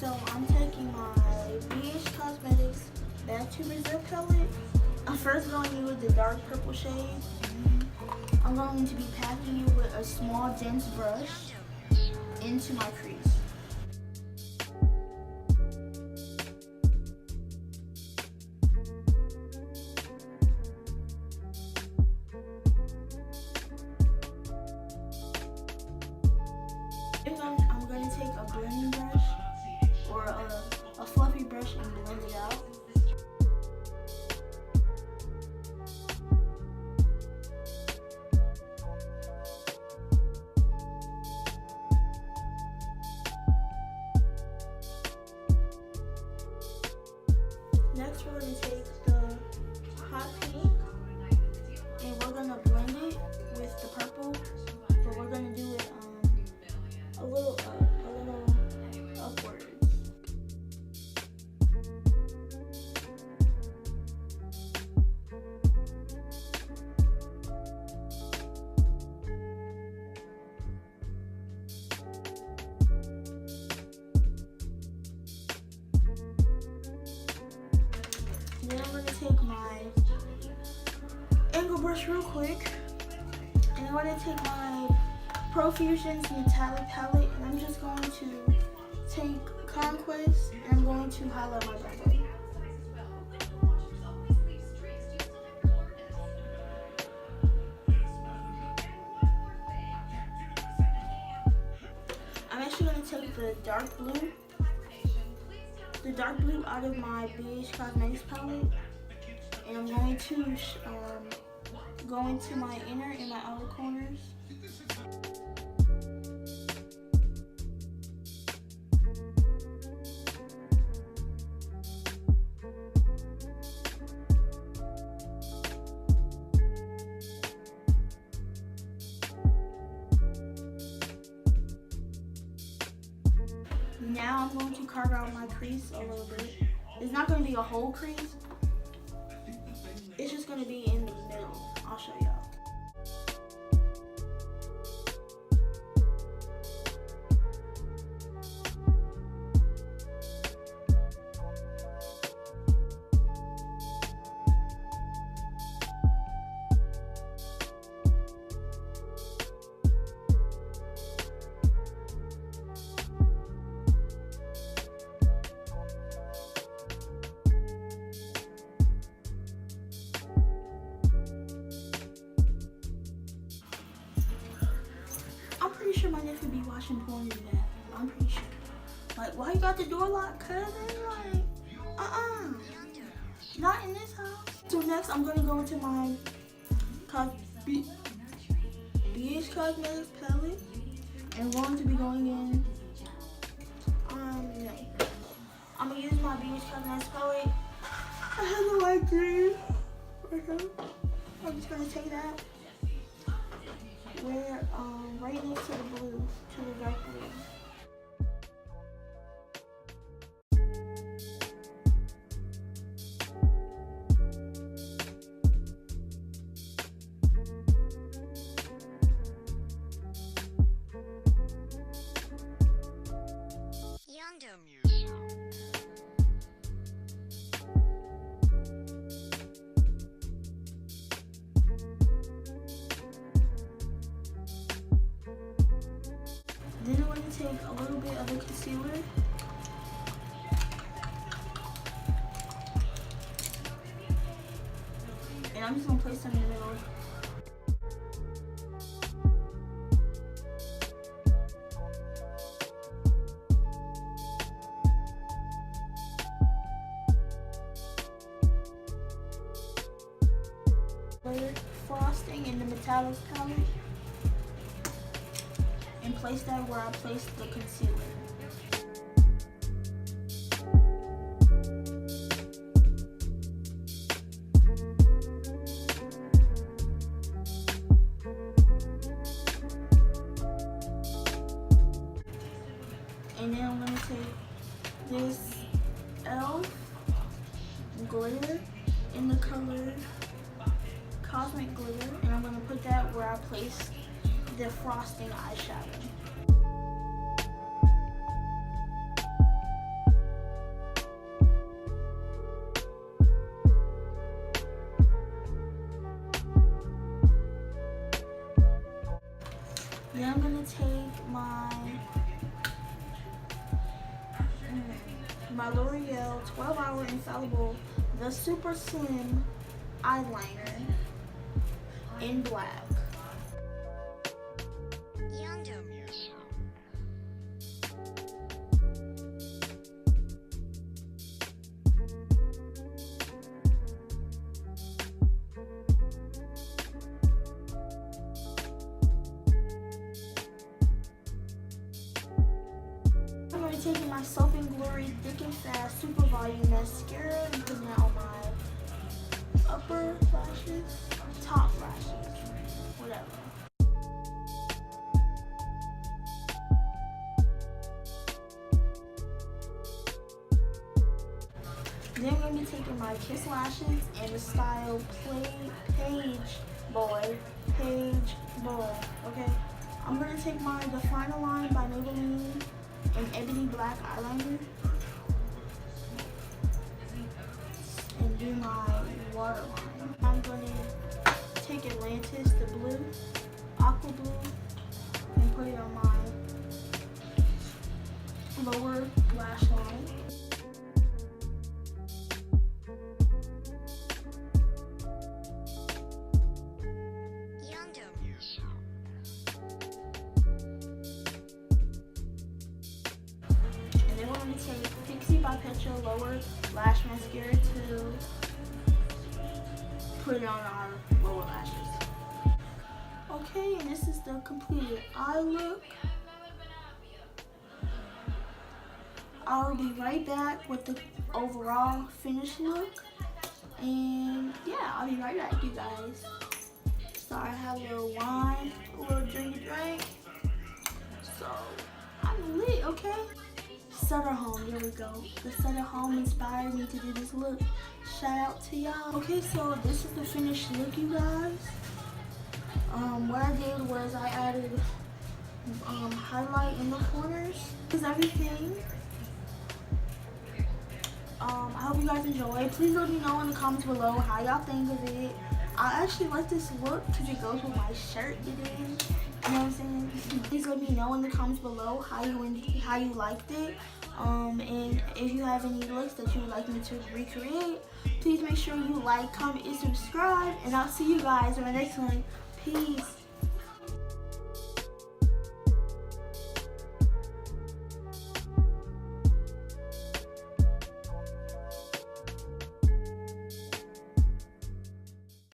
So I'm taking my BH Cosmetics Back to Brazil palette. I'm first going in with the dark purple shade. I'm going to be packing it with a small dense brush into my crease. I'm going to take a blending brush or a fluffy brush and blend it out. Next we're going to take the hot pink and we're going to blend it with the purple, but we're going to do it a little upwards. Then I'm going to take my angle brush real quick, and I'm going to take my Profusion's metallic palette, and I'm just going to take Conquest and I'm going to highlight my brow. I'm actually going to take the dark blue out of my BH Cosmetics palette, and I'm going to go into my inner and my outer corners. Now I'm going to carve out my crease a little bit. It's not going to be a whole crease. It's just going to be in the middle. I'll show y'all. I'm pretty sure my nephew be watching porn in the bathroom. I'm pretty sure. Like, why you got the door locked, cousin? Like, not in this house. So next, I'm gonna go into my BH Cosmetics palette, and I'm going to be going in. I'm gonna use my BH Cosmetics palette. I have the light green. I'm just gonna take that. We're right next to the blue, to the dark blue. Then I'm going to take a little bit of the concealer and I'm just going to place them in the middle. Frosting in the metallic palette and place that where I placed the concealer. And then I'm going to take this e.l.f. glitter in the color Cosmic Glitter, and I'm going to put that where I placed the frosting eyeshadow. my L'Oreal 12-Hour Infallible The Super Slim Eyeliner in black. I'm going to take my Soap and Glory Thick and Fast Super Volume Mascara and put that on my upper lashes, top lashes, whatever. Then I'm going to be taking my Kiss Lashes and the style Page Boy, okay? I'm going to take my Definer Line by Maybelline and Ebony Black eyeliner and do my waterline. I'm going to take Atlantis, the blue, aqua blue, and put it on my lower lash line. And then we're going to take Tipsy by Petra lower lash mascara to put it on our lower lashes. Okay, and this is the completed eye look. I'll be right back with the overall finished look. And yeah, I'll be right back, you guys. Sorry, I have a little wine, a little drink. So, I'm lit, okay? Sutter Home, here we go. The Sutter Home inspired me to do this look. Shout out to y'all. Okay, so this is the finished look, you guys. What I did was I added highlight in the corners. This is everything. I hope you guys enjoy. Please let me know in the comments below how y'all think of it. I actually like this look because it goes with my shirt today. You know what I'm saying? Please let me know in the comments below how you liked it. And if you have any looks that you would like me to recreate, please make sure you like, comment, and subscribe. And I'll see you guys in the next one. Peace.